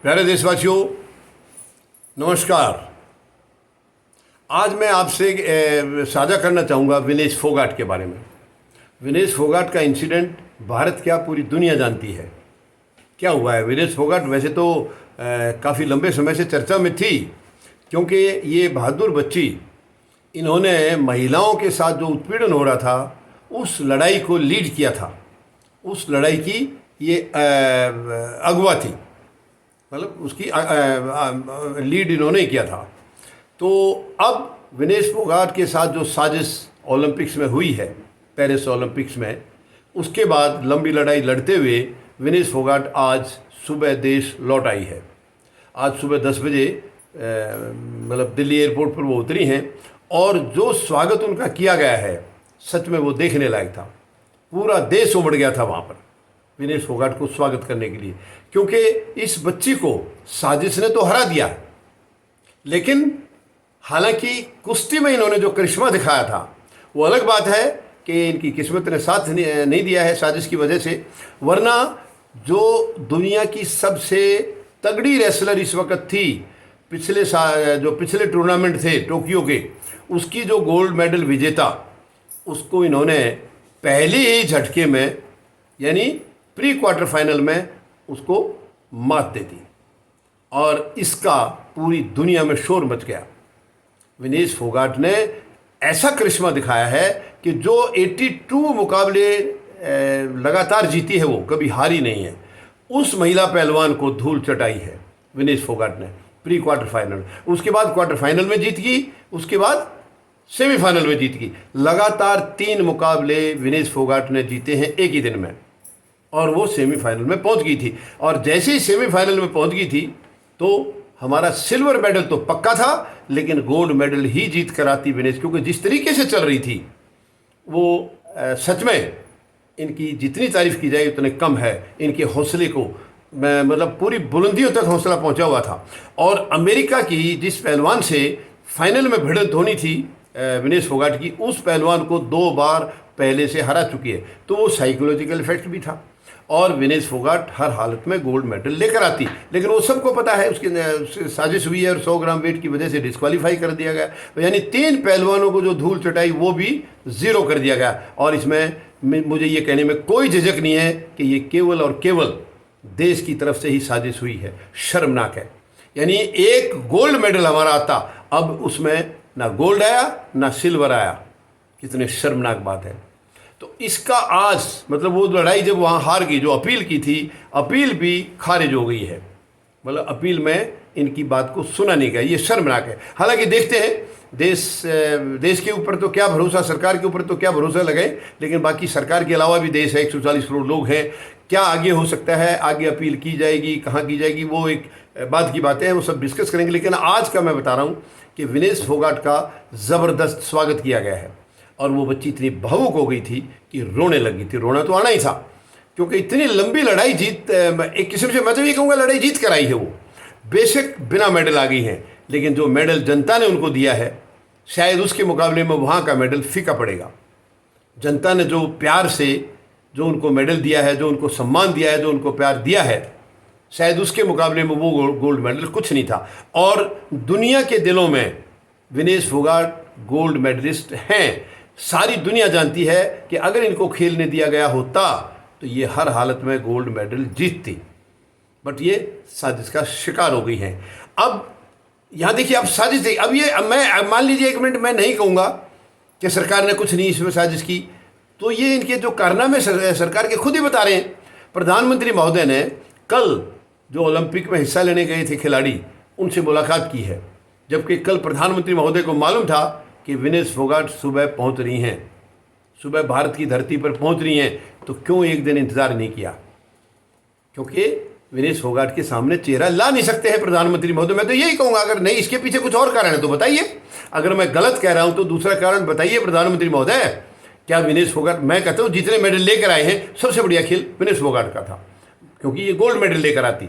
प्यारे देशवासियों, नमस्कार। आज मैं आपसे साझा करना चाहूँगा विनेश फोगाट के बारे में। विनेश फोगाट का इंसिडेंट भारत क्या पूरी दुनिया जानती है। क्या हुआ है? विनेश फोगाट वैसे तो काफ़ी लंबे समय से चर्चा में थी, क्योंकि ये बहादुर बच्ची, इन्होंने महिलाओं के साथ जो उत्पीड़न हो रहा था उस लड़ाई को लीड किया था। उस लड़ाई की ये अगवा थी, मतलब उसकी लीड इन्होंने किया था। तो अब विनेश फोगाट के साथ जो साजिश ओलंपिक्स में हुई है, पेरिस ओलंपिक्स में, उसके बाद लंबी लड़ाई लड़ते हुए विनेश फोगाट आज सुबह देश लौट आई है। आज सुबह 10 बजे मतलब दिल्ली एयरपोर्ट पर वो उतरी हैं, और जो स्वागत उनका किया गया है सच में वो देखने लायक था। पूरा देश उमड़ गया था वहाँ पर विनेश फोगाट को स्वागत करने के लिए, क्योंकि इस बच्ची को साजिश ने तो हरा दिया, लेकिन हालांकि कुश्ती में इन्होंने जो करिश्मा दिखाया था वो अलग बात है कि इनकी किस्मत ने साथ नहीं दिया है साजिश की वजह से। वरना जो दुनिया की सबसे तगड़ी रेसलर इस वक्त थी, पिछले टूर्नामेंट थे टोक्यो के, उसकी जो गोल्ड मेडल विजेता, उसको इन्होंने पहले ही झटके में यानी प्री क्वार्टर फाइनल में उसको मात दे दी, और इसका पूरी दुनिया में शोर मच गया। विनेश फोगाट ने ऐसा करिश्मा दिखाया है कि जो 82 मुकाबले लगातार जीती है, वो कभी हारी नहीं है। उस महिला पहलवान को धूल चटाई है विनेश फोगाट ने प्री क्वार्टर फाइनल। उसके बाद क्वार्टर फाइनल में जीत गई, उसके बाद सेमीफाइनल में जीत गई। लगातार 3 मुकाबले विनेश फोगाट ने जीते हैं एक ही दिन में, और वो सेमीफाइनल में पहुंच गई थी। और जैसे ही सेमीफाइनल में पहुंच गई थी तो हमारा सिल्वर मेडल तो पक्का था, लेकिन गोल्ड मेडल ही जीत कर आती विनेश, क्योंकि जिस तरीके से चल रही थी वो सच में इनकी जितनी तारीफ की जाए उतने कम है। इनके हौसले को मतलब पूरी बुलंदियों तक हौसला पहुंचा हुआ था। और अमेरिका की जिस पहलवान से फाइनल में भिड़ंत होनी थी विनेश फोगाट की, उस पहलवान को 2 बार पहले से हरा चुकी है। तो वो साइकोलॉजिकल इफेक्ट भी था, और विनेश फोगाट हर हालत में गोल्ड मेडल लेकर आती। लेकिन वो सबको पता है उसकी साजिश हुई है, और 100 ग्राम वेट की वजह से डिस्क्वालीफाई कर दिया गया। यानी 3 पहलवानों को जो धूल चटाई वो भी 0 कर दिया गया। और इसमें मुझे ये कहने में कोई झिझक नहीं है कि ये केवल और केवल देश की तरफ से ही साजिश हुई है। शर्मनाक है। यानी एक गोल्ड मेडल हमारा आता, अब उसमें ना गोल्ड आया ना सिल्वर आया। कितने शर्मनाक बात है। तो इसका आज मतलब वो लड़ाई जब वहाँ हार गई, जो अपील की थी, अपील भी खारिज हो गई है। मतलब अपील में इनकी बात को सुना नहीं गया। ये शर्मनाक है। हालांकि देखते हैं, देश के ऊपर तो क्या भरोसा, सरकार के ऊपर तो क्या भरोसा लगाए, लेकिन बाकी सरकार के अलावा भी देश है, 140 करोड़ लोग हैं। क्या आगे हो सकता है, आगे अपील की जाएगी, कहाँ की जाएगी, वो एक बात की बातें हैं, वो सब डिस्कस करेंगे। लेकिन आज का मैं बता रहा हूँ कि विनेश फोगाट का ज़बरदस्त स्वागत किया गया है, और वो बच्ची इतनी भावुक हो गई थी कि रोने लगी थी। रोना तो आना ही था, क्योंकि इतनी लंबी लड़ाई एक किस्म से मैं तो ये कहूँगा लड़ाई जीत कर आई है। वो बेशक बिना मेडल आ गई हैं, लेकिन जो मेडल जनता ने उनको दिया है, शायद उसके मुकाबले में वहाँ का मेडल फीका पड़ेगा। जनता ने जो प्यार से जो उनको मेडल दिया है, जो उनको सम्मान दिया है, जो उनको प्यार दिया है, शायद उसके मुकाबले में वो गोल्ड मेडल कुछ नहीं था। और दुनिया के दिलों में विनेश फोगाट गोल्ड मेडलिस्ट हैं। सारी दुनिया जानती है कि अगर इनको खेलने दिया गया होता तो ये हर हालत में गोल्ड मेडल जीतती, बट ये साजिश का शिकार हो गई हैं। अब यहाँ देखिए, अब साजिश देखिए, अब ये मैं मान लीजिए 1 मिनट, मैं नहीं कहूँगा कि सरकार ने कुछ नहीं इसमें साजिश की, तो ये इनके जो कारनामे सरकार के खुद ही बता रहे हैं। प्रधानमंत्री महोदय ने कल जो ओलंपिक में हिस्सा लेने गए थे खिलाड़ी, उनसे मुलाकात की है, जबकि कल प्रधानमंत्री महोदय को मालूम था कि विनेश फोगाट सुबह पहुंच रही हैं, सुबह भारत की धरती पर पहुंच रही हैं। तो क्यों एक दिन इंतज़ार नहीं किया? क्योंकि विनेश फोगाट के सामने चेहरा ला नहीं सकते हैं प्रधानमंत्री महोदय। मैं तो यही कहूँगा, अगर नहीं इसके पीछे कुछ और कारण है तो बताइए। अगर मैं गलत कह रहा हूँ तो दूसरा कारण बताइए प्रधानमंत्री महोदय। क्या विनेश फोगाट, मैं कहता हूँ जितने मेडल लेकर आए हैं सबसे बढ़िया खेल विनेश फोगाट का था, क्योंकि ये गोल्ड मेडल लेकर आती।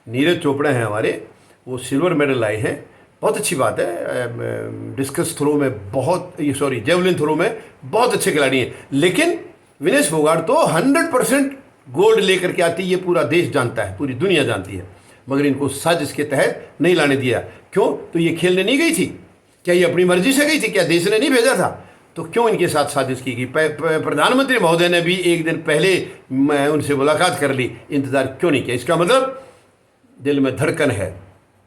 नीरज चोपड़ा हैं हमारे, वो सिल्वर मेडल लाए हैं, बहुत अच्छी बात है। डिस्कस थ्रो में जेवलिन थ्रो में बहुत अच्छे खिलाड़ी हैं, लेकिन विनेश फोगाट तो 100% गोल्ड लेकर के आती, ये पूरा देश जानता है, पूरी दुनिया जानती है। मगर इनको साजिश के तहत नहीं लाने दिया। क्यों? तो ये खेलने नहीं गई थी क्या? ये अपनी मर्जी से गई थी क्या? देश ने नहीं भेजा था? तो क्यों इनके साथ साजिश की गई? प्रधानमंत्री महोदय ने भी एक दिन पहले मैं उनसे मुलाकात कर ली, इंतज़ार क्यों नहीं किया? इसका मतलब दिल में धड़कन है,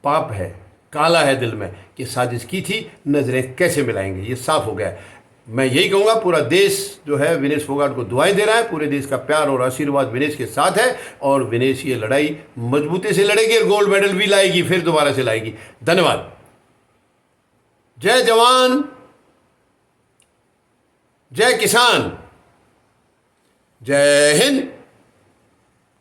पाप है, काला है दिल में कि साजिश की थी, नज़रें कैसे मिलाएंगे, ये साफ हो गया। मैं यही कहूँगा, पूरा देश जो है विनेश फोगाट को दुआएं दे रहा है, पूरे देश का प्यार और आशीर्वाद विनेश के साथ है, और विनेश ये लड़ाई मजबूती से लड़ेगी और गोल्ड मेडल भी लाएगी, फिर दोबारा से लाएगी। धन्यवाद। जय जवान, जय किसान, जय हिंद।